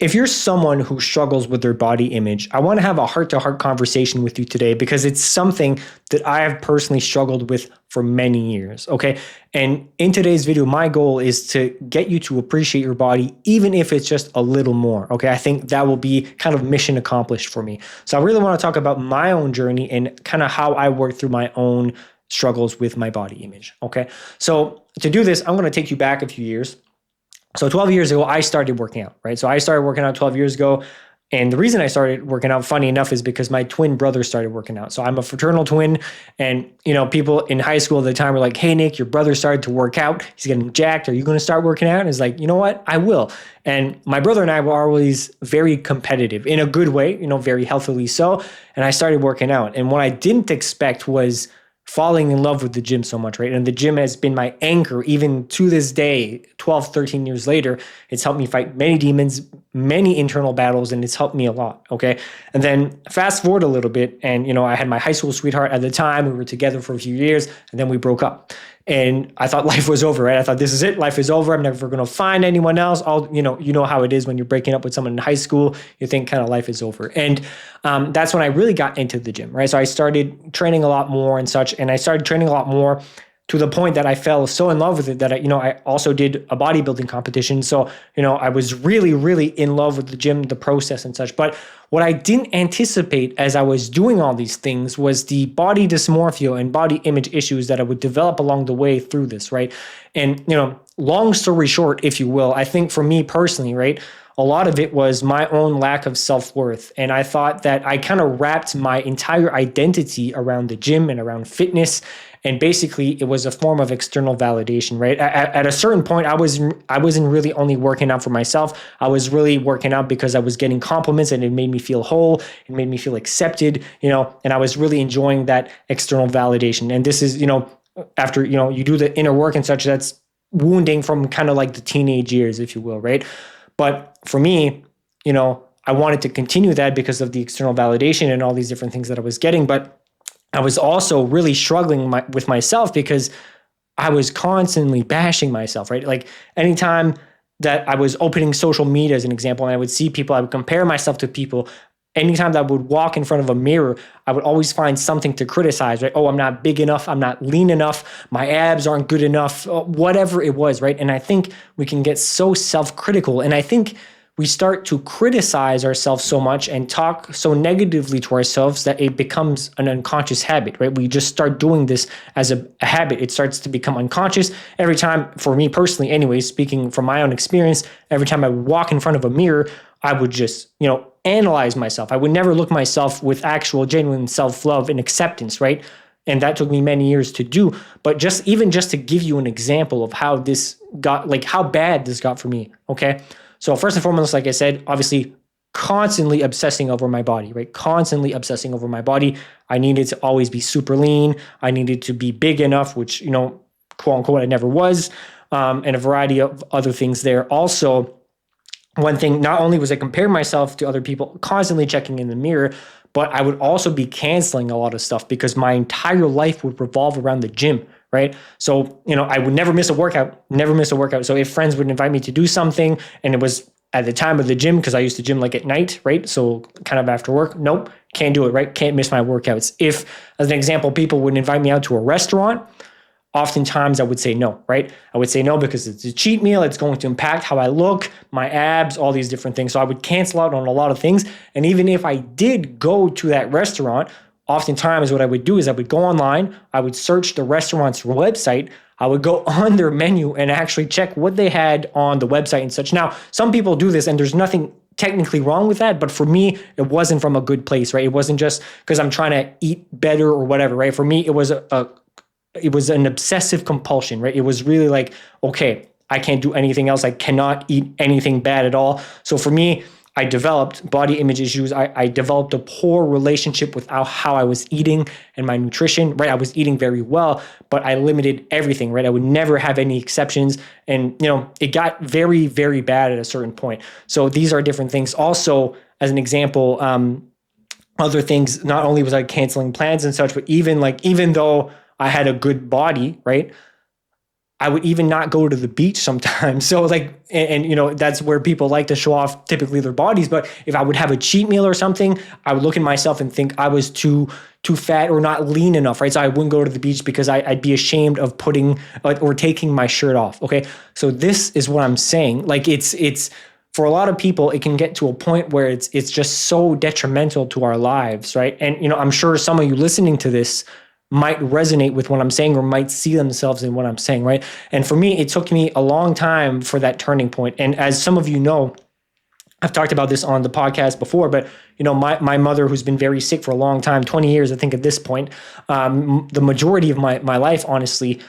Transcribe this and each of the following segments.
if you're someone who struggles with their body image, I want to have a heart-to-heart conversation with you today because it's something that I have personally struggled with for many years, okay? And in today's video, my goal is to get you to appreciate your body, even if it's just a little more, okay? I think that will be kind of mission accomplished for me. So I really want to talk about my own journey and kind of how I work through my own struggles with my body image, okay? So to do this, I'm going to take you back a few years. So 12 years ago, I started working out, right? So I started working out 12 years ago. And the reason I started working out, funny enough, is because my twin brother started working out. So I'm a fraternal twin. And, people in high school at the time were like, hey, Nick, your brother started to work out. He's getting jacked. Are you going to start working out? And it's like, you know what? I will. And my brother and I were always very competitive in a good way, very healthily so. And I started working out. And what I didn't expect was falling in love with the gym so much, right? And the gym has been my anchor even to this day, 12, 13 years later. It's helped me fight many demons, many internal battles, and it's helped me a lot, okay? And then fast forward a little bit, and I had my high school sweetheart at the time. We were together for a few years, and then we broke up. And I thought life was over, right? I thought, this is it. Life is over. I'm never going to find anyone else. You know how it is when you're breaking up with someone in high school. You think kind of life is over. And that's when I really got into the gym, right? So I started training a lot more and such. And I started training a lot more to the point that I fell so in love with it that I also did a bodybuilding competition. So, I was really, really in love with the gym, the process and such. But what I didn't anticipate as I was doing all these things was the body dysmorphia and body image issues that I would develop along the way through this, right? And, long story short, if you will, I think for me personally, right, a lot of it was my own lack of self-worth. And I thought that I kind of wrapped my entire identity around the gym and around fitness. And basically, it was a form of external validation, right? At a certain point, I wasn't really only working out for myself. I was really working out because I was getting compliments and it made me feel whole. It made me feel accepted, and I was really enjoying that external validation. And this is, after, you do the inner work and such, that's wounding from kind of like the teenage years, if you will, right? But for me, I wanted to continue that because of the external validation and all these different things that I was getting. But I was also really struggling with myself because I was constantly bashing myself, right? Like anytime that I was opening social media as an example, and I would see people, I would compare myself to people. Anytime that I would walk in front of a mirror, I would always find something to criticize, right? Oh, I'm not big enough. I'm not lean enough. My abs aren't good enough, whatever it was, right? And I think we can get so self-critical. And I think we start to criticize ourselves so much and talk so negatively to ourselves that it becomes an unconscious habit, right? We just start doing this as a habit. It starts to become unconscious. Every time, for me personally anyways, speaking from my own experience, every time I would walk in front of a mirror, I would just, analyze myself. I would never look myself with actual genuine self-love and acceptance, right? And that took me many years to do. But just to give you an example of how this got, like how bad this got for me, okay? So first and foremost, like I said, obviously constantly obsessing over my body, right? Constantly obsessing over my body. I needed to always be super lean. I needed to be big enough, which, quote unquote, I never was, and a variety of other things there. Also, one thing, not only was I comparing myself to other people, constantly checking in the mirror, but I would also be canceling a lot of stuff because my entire life would revolve around the gym, right? So, I would never miss a workout. So if friends would invite me to do something and it was at the time of the gym, because I used to gym like at night, right? So kind of after work, nope, can't do it, right? Can't miss my workouts. If, as an example, people would invite me out to a restaurant, oftentimes I would say no, right? I would say no because it's a cheat meal. It's going to impact how I look, my abs, all these different things. So I would cancel out on a lot of things. And even if I did go to that restaurant, oftentimes what I would do is I would go online, I would search the restaurant's website, I would go on their menu and actually check what they had on the website and such. Now, some people do this and there's nothing technically wrong with that, but for me, it wasn't from a good place, right? It wasn't just because I'm trying to eat better or whatever, right? For me, it was an obsessive compulsion, right? It was really like, okay, I can't do anything else. I cannot eat anything bad at all. So for me, I developed body image issues. I developed a poor relationship with how I was eating and my nutrition, right? I was eating very well, but I limited everything, right? I would never have any exceptions. And, it got very, very bad at a certain point. So these are different things. Also, as an example, other things, not only was I canceling plans and such, but even though I had a good body, right? I would even not go to the beach sometimes. So like, and that's where people like to show off typically their bodies. But if I would have a cheat meal or something, I would look at myself and think I was too fat or not lean enough, right? So I wouldn't go to the beach because I'd be ashamed of putting or taking my shirt off. Okay. So this is what I'm saying. Like it's for a lot of people, it can get to a point where it's just so detrimental to our lives, right? And I'm sure some of you listening to this might resonate with what I'm saying or might see themselves in what I'm saying, right? And for me, it took me a long time for that turning point. And as some of you know, I've talked about this on the podcast before, but my mother, who's been very sick for a long time, 20 years, I think at this point, the majority of my life, honestly,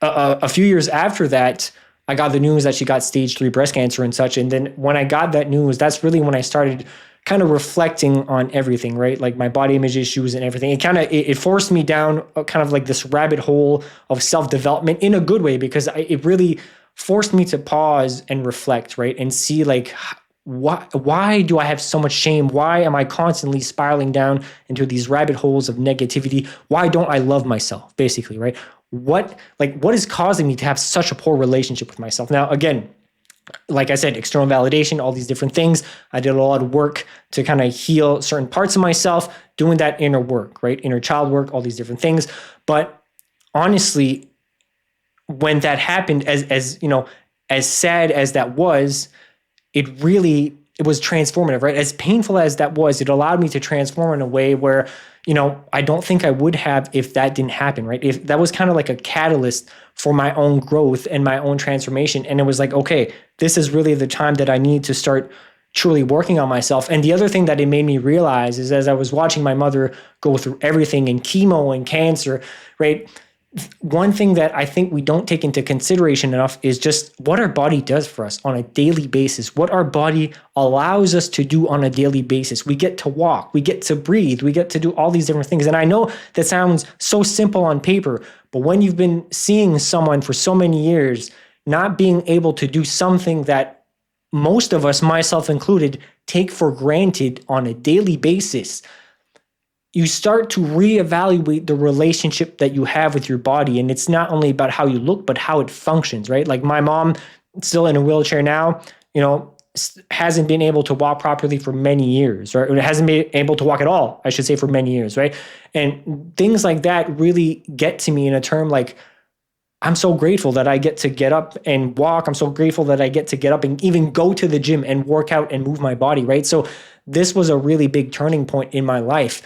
a few years after that, I got the news that she got stage 3 breast cancer and such. And then when I got that news, that's really when I started kind of reflecting on everything, right? Like my body image issues and everything. It forced me down kind of like this rabbit hole of self-development in a good way, because it really forced me to pause and reflect, right? And see like, why do I have so much shame? Why am I constantly spiraling down into these rabbit holes of negativity? Why don't I love myself, basically, right? What is causing me to have such a poor relationship with myself? Now, again, like I said, external validation, all these different things. I did a lot of work to kind of heal certain parts of myself, doing that inner work, right? Inner child work, all these different things. But honestly, when that happened, as sad as that was, it was transformative, right? As painful as that was, it allowed me to transform in a way where, I don't think I would have if that didn't happen, right? If that was kind of like a catalyst for my own growth and my own transformation. And it was like, okay, this is really the time that I need to start truly working on myself. And the other thing that it made me realize is, as I was watching my mother go through everything and chemo and cancer, right? One thing that I think we don't take into consideration enough is just what our body does for us on a daily basis, what our body allows us to do on a daily basis. We get to walk, we get to breathe, we get to do all these different things. And I know that sounds so simple on paper, but when you've been seeing someone for so many years, not being able to do something that most of us, myself included, take for granted on a daily basis, you start to reevaluate the relationship that you have with your body. And it's not only about how you look, but how it functions, right? Like my mom, still in a wheelchair now, hasn't been able to walk properly for many years, right? Or hasn't been able to walk at all, I should say, for many years, right? And things like that really get to me in a term like, I'm so grateful that I get to get up and walk. I'm so grateful that I get to get up and even go to the gym and work out and move my body, right? So this was a really big turning point in my life.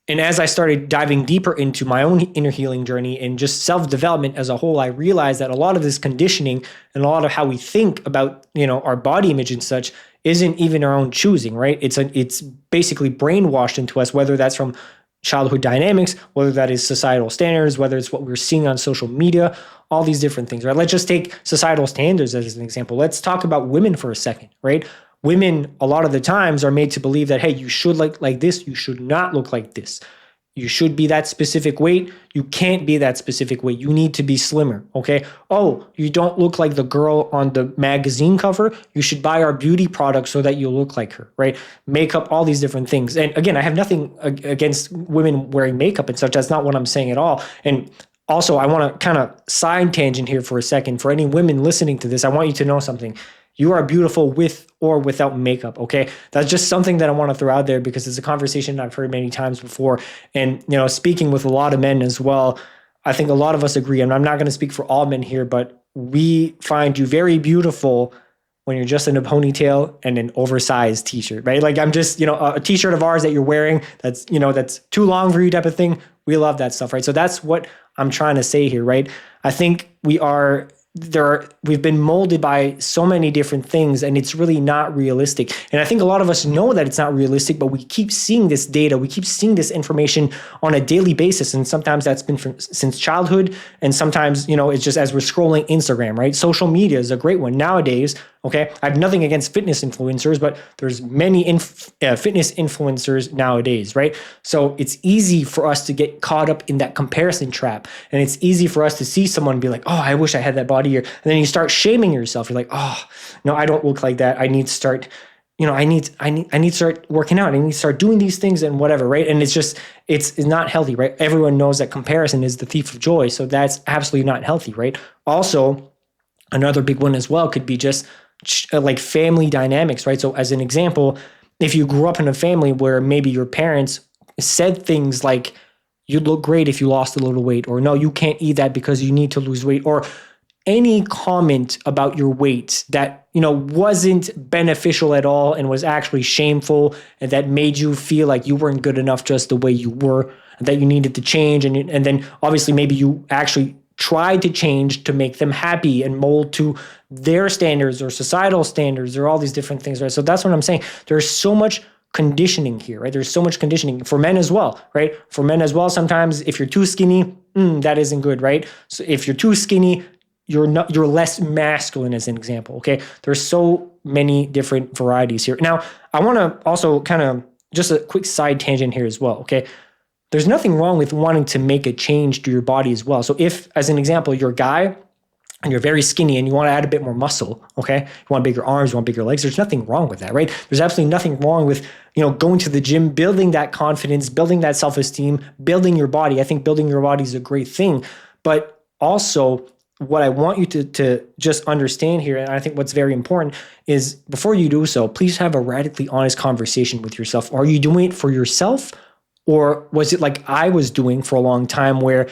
And as I started diving deeper into my own inner healing journey and just self-development as a whole, I realized that a lot of this conditioning and a lot of how we think about, our body image and such isn't even our own choosing, right? It's basically brainwashed into us, whether that's from childhood dynamics, whether that is societal standards, whether it's what we're seeing on social media, all these different things, right? Let's just take societal standards as an example. Let's talk about women for a second, right? Women, a lot of the times, are made to believe that, hey, you should look like this, you should not look like this. You should be that specific weight. You can't be that specific weight. You need to be slimmer, okay? Oh, you don't look like the girl on the magazine cover. You should buy our beauty products so that you look like her, right? Makeup, all these different things. And again, I have nothing against women wearing makeup and such. That's not what I'm saying at all. And also, I want to kind of side tangent here for a second. For any women listening to this, I want you to know something. You are beautiful with or without makeup, okay? That's just something that I want to throw out there because it's a conversation I've heard many times before. And, speaking with a lot of men as well, I think a lot of us agree, and I'm not going to speak for all men here, but we find you very beautiful when you're just in a ponytail and an oversized t-shirt, right? Like I'm just, a t-shirt of ours that you're wearing that's, that's too long for you type of thing. We love that stuff, right? So that's what I'm trying to say here, right? I think we've been molded by so many different things, and it's really not realistic. And I think a lot of us know that it's not realistic, but we keep seeing this data, we keep seeing this information on a daily basis. And sometimes that's been since childhood, and sometimes, it's just as we're scrolling Instagram, right? Social media is a great one nowadays. Okay, I have nothing against fitness influencers, but there's many fitness influencers nowadays, right? So it's easy for us to get caught up in that comparison trap. And it's easy for us to see someone and be like, oh, I wish I had that body here. And then you start shaming yourself. You're like, oh, no, I don't look like that. I need to start I need to start working out. I need to start doing these things and whatever, right? And it's not healthy, right? Everyone knows that comparison is the thief of joy. So that's absolutely not healthy, right? Also, another big one as well could be just like family dynamics, right? So as an example, if you grew up in a family where maybe your parents said things like, you'd look great if you lost a little weight, or no, you can't eat that because you need to lose weight, or any comment about your weight that wasn't beneficial at all and was actually shameful, and that made you feel like you weren't good enough just the way you were, and that you needed to change, and then obviously maybe you actually tried to change to make them happy and mold to their standards or societal standards or all these different things, right? So that's what I'm saying. There's so much conditioning here, right? There's so much conditioning for men as well, right? For men as well, sometimes if you're too skinny, that isn't good, right? So if you're too skinny, you're less masculine, as an example, okay? There's so many different varieties here. Now, I want to also kind of just a quick side tangent here as well, okay? There's nothing wrong with wanting to make a change to your body as well. So if, as an example, you're a guy and you're very skinny and you want to add a bit more muscle, okay? You want bigger arms, you want bigger legs, there's nothing wrong with that, right? There's absolutely nothing wrong with, going to the gym, building that confidence, building that self-esteem, building your body. I think building your body is a great thing. But also, what I want you to just understand here, and I think what's very important, is before you do so, please have a radically honest conversation with yourself. Are you doing it for yourself? Or was it like I was doing for a long time, where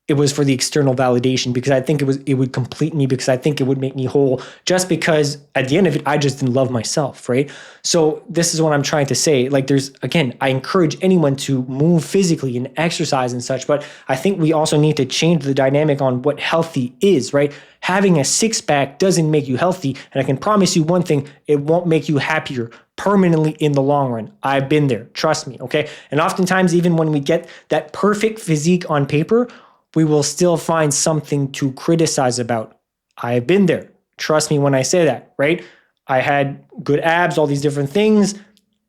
it was for the external validation, because I think it would complete me, because I think it would make me whole, just because at the end of it, I just didn't love myself, right? So this is what I'm trying to say. Like I encourage anyone to move physically and exercise and such, but I think we also need to change the dynamic on what healthy is, right? Having a six-pack doesn't make you healthy. And I can promise you one thing, it won't make you happier permanently in the long run. I've been there, trust me, okay? And oftentimes, even when we get that perfect physique on paper, we will still find something to criticize about. I've been there. Trust me when I say that, right? I had good abs, all these different things.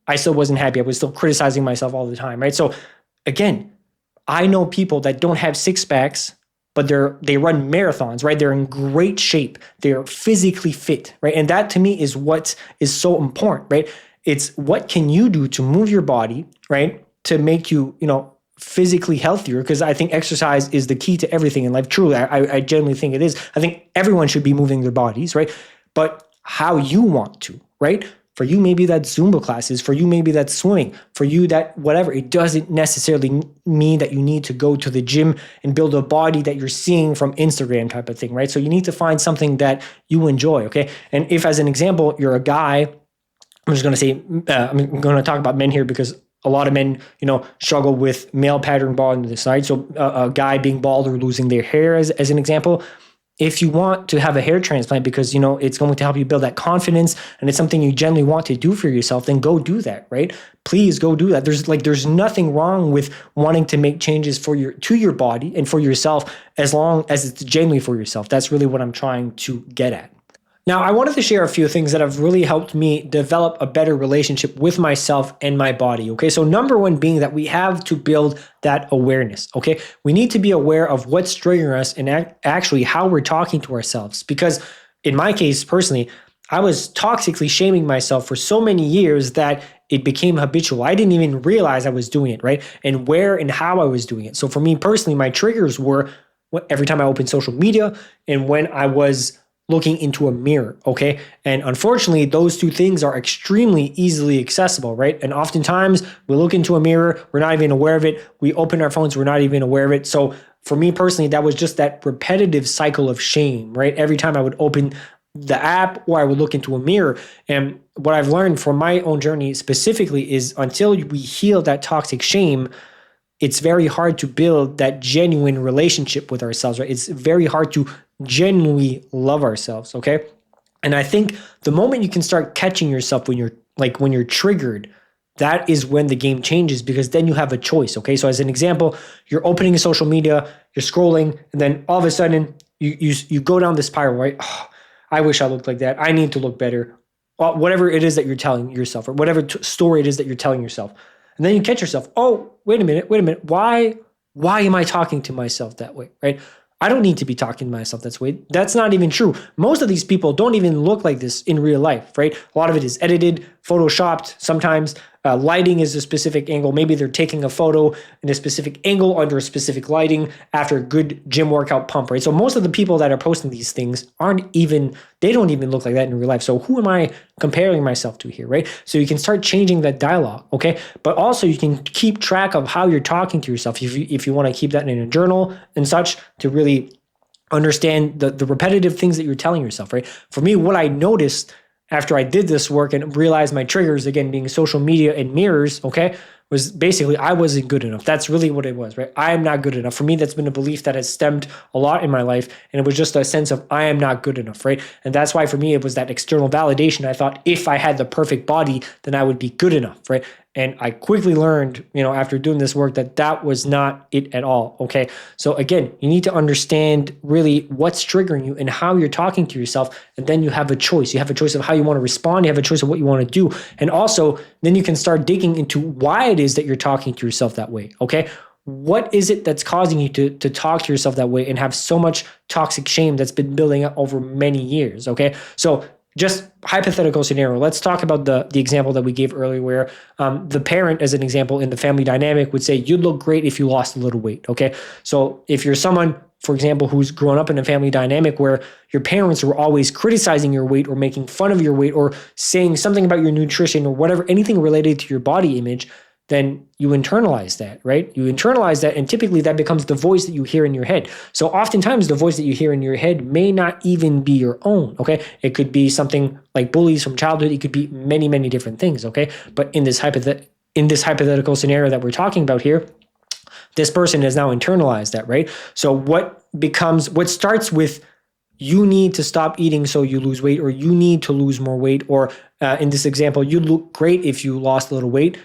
I still wasn't happy. I was still criticizing myself all the time, right? So again, I know people that don't have six packs, but they run marathons, right? They're in great shape. They're physically fit, right? And that to me is what is so important, right? It's what can you do to move your body, right? To make you, physically healthier, because I think exercise is the key to everything in life. Truly, I genuinely think it is. I think everyone should be moving their bodies, right? But how you want to, right? For you, maybe that's Zumba classes. For you, maybe that's swimming. For you, that whatever. It doesn't necessarily mean that you need to go to the gym and build a body that you're seeing from Instagram type of thing, right? So you need to find something that you enjoy, okay? And if, as an example, you're a guy, I'm just going to say, I'm going to talk about men here, because a lot of men, struggle with male pattern baldness, right? So a guy being bald or losing their hair, as an example. If you want to have a hair transplant because, it's going to help you build that confidence and it's something you generally want to do for yourself, then go do that, right? Please go do that. There's nothing wrong with wanting to make changes to your body and for yourself, as long as it's genuinely for yourself. That's really what I'm trying to get at. Now, I wanted to share a few things that have really helped me develop a better relationship with myself and my body, okay? So number one being that we have to build that awareness, okay? We need to be aware of what's triggering us and actually how we're talking to ourselves. Because in my case, personally, I was toxically shaming myself for so many years that it became habitual. I didn't even realize I was doing it, right? And where and how I was doing it. So for me personally, my triggers were every time I opened social media and when I was looking into a mirror, okay? And unfortunately, those two things are extremely easily accessible, right? And oftentimes we look into a mirror, we're not even aware of it. We open our phones, we're not even aware of it. So for me personally, that was just that repetitive cycle of shame, right? Every time I would open the app or I would look into a mirror. And what I've learned from my own journey specifically is until we heal that toxic shame, it's very hard to build that genuine relationship with ourselves, right? It's very hard to genuinely love ourselves, okay? And I think the moment you can start catching yourself when you're triggered, that is when the game changes, because then you have a choice, okay? So as an example, you're opening social media, you're scrolling, and then all of a sudden you go down the spiral, right? Oh, I wish I looked like that. I need to look better. Whatever it is that you're telling yourself, or whatever story it is that you're telling yourself. And then you catch yourself, oh, wait a minute. Why am I talking to myself that way, right? I don't need to be talking to myself this way. That's not even true. Most of these people don't even look like this in real life, right? A lot of it is edited, photoshopped. Sometimes lighting is a specific angle. Maybe they're taking a photo in a specific angle under a specific lighting after a good gym workout pump, right? So most of the people that are posting these things they don't even look like that in real life. So who am I comparing myself to here, right? So you can start changing that dialogue, okay? But also you can keep track of how you're talking to yourself if you want to keep that in a journal and such to really understand the repetitive things that you're telling yourself, right? For me, what I noticed after I did this work and realized my triggers, again, being social media and mirrors, okay, was basically I wasn't good enough. That's really what it was, right? I am not good enough. For me, that's been a belief that has stemmed a lot in my life. And it was just a sense of I am not good enough, right? And that's why for me, it was that external validation. I thought if I had the perfect body, then I would be good enough, right? And I quickly learned, after doing this work that was not it at all, okay? So again, you need to understand really what's triggering you and how you're talking to yourself, and then you have a choice. You have a choice of how you want to respond. You have a choice of what you want to do. And also, then you can start digging into why it is that you're talking to yourself that way, okay? What is it that's causing you to talk to yourself that way and have so much toxic shame that's been building up over many years, okay? So just hypothetical scenario. Let's talk about the example that we gave earlier where the parent, as an example, in the family dynamic would say, you'd look great if you lost a little weight, okay? So if you're someone, for example, who's grown up in a family dynamic where your parents were always criticizing your weight or making fun of your weight or saying something about your nutrition or whatever, anything related to your body image, then you internalize that, right? You internalize that, and typically that becomes the voice that you hear in your head. So oftentimes the voice that you hear in your head may not even be your own, okay? It could be something like bullies from childhood. It could be many, many different things, okay? But in this hypothetical scenario that we're talking about here, this person has now internalized that, right? So what starts with you need to stop eating so you lose weight, or you need to lose more weight, or in this example, you look great if you lost a little weight,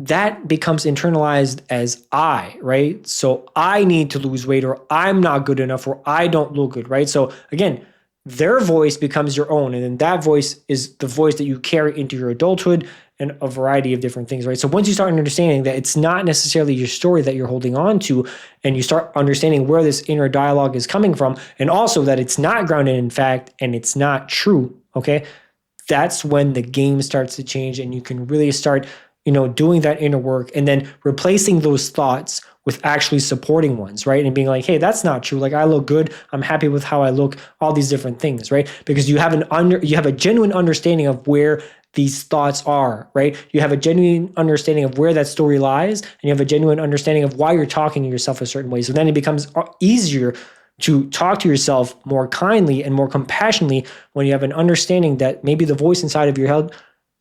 that becomes internalized as I, right? So I need to lose weight, or I'm not good enough, or I don't look good, right? So again, their voice becomes your own. And then that voice is the voice that you carry into your adulthood and a variety of different things, right? So once you start understanding that it's not necessarily your story that you're holding on to, and you start understanding where this inner dialogue is coming from, and also that it's not grounded in fact, and it's not true, okay? That's when the game starts to change, and you can really start doing that inner work and then replacing those thoughts with actually supporting ones, right? And being like, hey, that's not true. Like, I look good. I'm happy with how I look, all these different things, right? Because you have a genuine understanding of where these thoughts are, right? You have a genuine understanding of where that story lies, and you have a genuine understanding of why you're talking to yourself a certain way. So then it becomes easier to talk to yourself more kindly and more compassionately when you have an understanding that maybe the voice inside of your head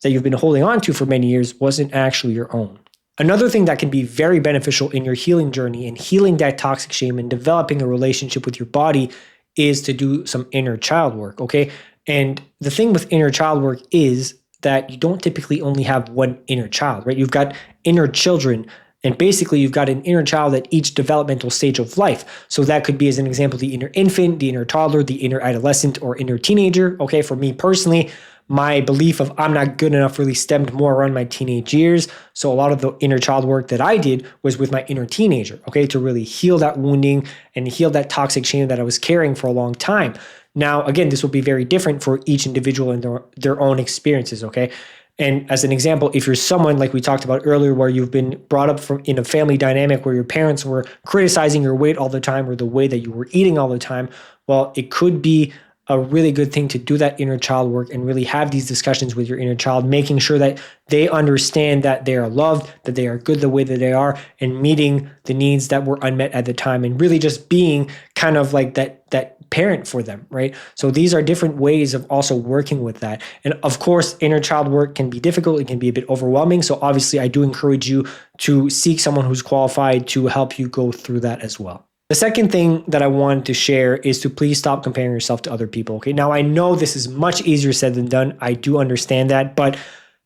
that you've been holding on to for many years wasn't actually your own. Another thing that can be very beneficial in your healing journey and healing that toxic shame and developing a relationship with your body is to do some inner child work, okay? And the thing with inner child work is that you don't typically only have one inner child, right? You've got inner children, and basically you've got an inner child at each developmental stage of life. So that could be, as an example, the inner infant, the inner toddler, the inner adolescent, or inner teenager, okay? For me personally, my belief of I'm not good enough really stemmed more around my teenage years. So a lot of the inner child work that I did was with my inner teenager, okay, to really heal that wounding and heal that toxic shame that I was carrying for a long time. Now, again, this will be very different for each individual and their own experiences, okay? And as an example, if you're someone like we talked about earlier, where you've been brought up in a family dynamic where your parents were criticizing your weight all the time or the way that you were eating all the time, well, it could be a really good thing to do that inner child work and really have these discussions with your inner child, making sure that they understand that they are loved, that they are good the way that they are, and meeting the needs that were unmet at the time, and really just being kind of like that parent for them, right? So these are different ways of also working with that. And of course, inner child work can be difficult. It can be a bit overwhelming. So obviously, I do encourage you to seek someone who's qualified to help you go through that as well. The second thing that I wanted to share is to please stop comparing yourself to other people. Okay. Now, I know this is much easier said than done. I do understand that. But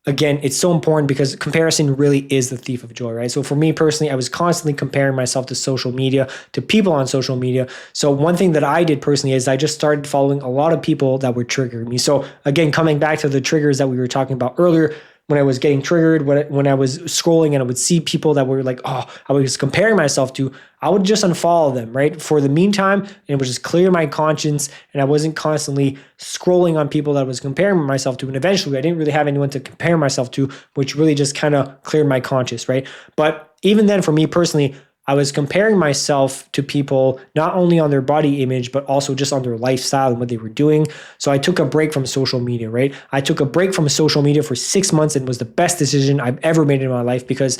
again, it's so important because comparison really is the thief of joy, right? So for me personally, I was constantly comparing myself to social media, to people on social media. So one thing that I did personally is I just started following a lot of people that were triggering me. So again, coming back to the triggers that we were talking about earlier, when I was getting triggered, when I was scrolling and I would see people that were like, oh, I was comparing myself to, I would just unfollow them, right? For the meantime, and it would just clear my conscience, and I wasn't constantly scrolling on people that I was comparing myself to. And eventually I didn't really have anyone to compare myself to, which really just kind of cleared my conscience, right? But even then, for me personally, I was comparing myself to people not only on their body image, but also just on their lifestyle and what they were doing. So I took a break from social media, right? I took a break from social media for 6 months, and was the best decision I've ever made in my life, because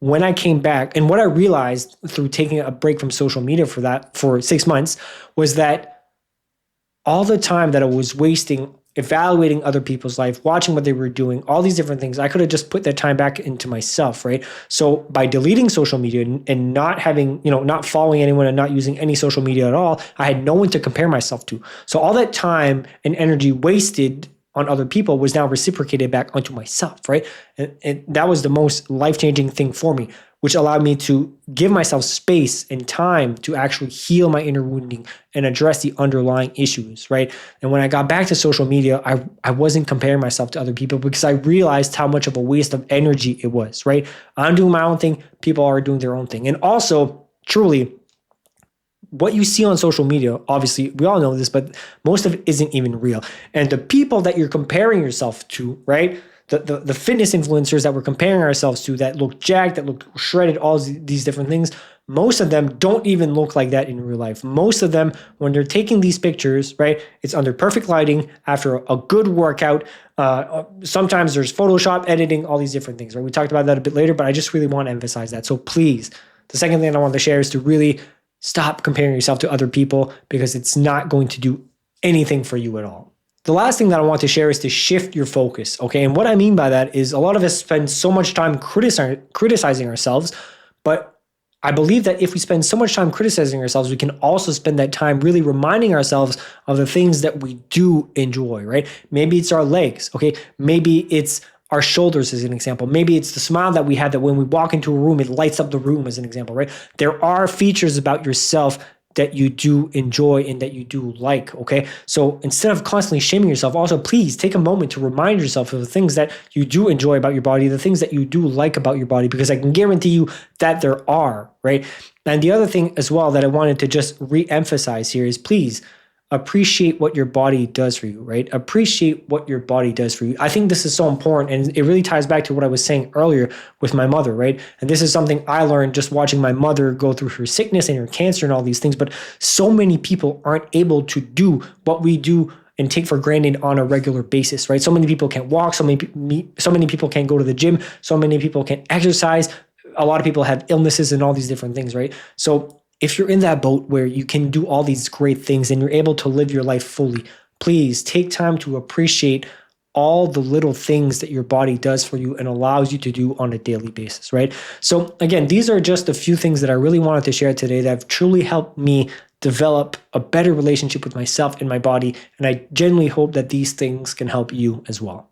when I came back, and what I realized through taking a break from social media for 6 months, was that all the time that I was wasting evaluating other people's life, watching what they were doing, all these different things, I could have just put that time back into myself, right? So by deleting social media and not having, not following anyone and not using any social media at all, I had no one to compare myself to. So all that time and energy wasted on other people was now reciprocated back onto myself, right? And that was the most life-changing thing for me, which allowed me to give myself space and time to actually heal my inner wounding and address the underlying issues, right? And when I got back to social media, I wasn't comparing myself to other people, because I realized how much of a waste of energy it was, right? I'm doing my own thing, people are doing their own thing. And also, truly, what you see on social media, obviously, we all know this, but most of it isn't even real. And the people that you're comparing yourself to, right? The fitness influencers that we're comparing ourselves to, that look jacked, that look shredded, all these different things, most of them don't even look like that in real life. Most of them, when they're taking these pictures, right, it's under perfect lighting after a good workout. Sometimes there's Photoshop editing, all these different things, right? We talked about that a bit later, but I just really want to emphasize that. So please, the second thing I want to share is to really stop comparing yourself to other people, because it's not going to do anything for you at all. The last thing that I want to share is to shift your focus, okay? And what I mean by that is, a lot of us spend so much time criticizing ourselves, but I believe that if we spend so much time criticizing ourselves, we can also spend that time really reminding ourselves of the things that we do enjoy, right? Maybe it's our legs, okay? Maybe it's our shoulders, as an example. Maybe it's the smile that we had, that when we walk into a room, it lights up the room, as an example, right? There are features about yourself that you do enjoy and that you do like, okay? So instead of constantly shaming yourself, also please take a moment to remind yourself of the things that you do enjoy about your body, the things that you do like about your body, because I can guarantee you that there are, right? And the other thing as well that I wanted to just re-emphasize here is, please appreciate what your body does for you, right? Appreciate what your body does for you. I think this is so important, and it really ties back to what I was saying earlier with my mother, right? And this is something I learned just watching my mother go through her sickness and her cancer and all these things, but so many people aren't able to do what we do and take for granted on a regular basis, right? So many people can't walk, so many people can't go to the gym, so many people can't exercise. A lot of people have illnesses and all these different things, right? So if you're in that boat where you can do all these great things and you're able to live your life fully, please take time to appreciate all the little things that your body does for you and allows you to do on a daily basis, right? So again, these are just a few things that I really wanted to share today that have truly helped me develop a better relationship with myself and my body. And I genuinely hope that these things can help you as well.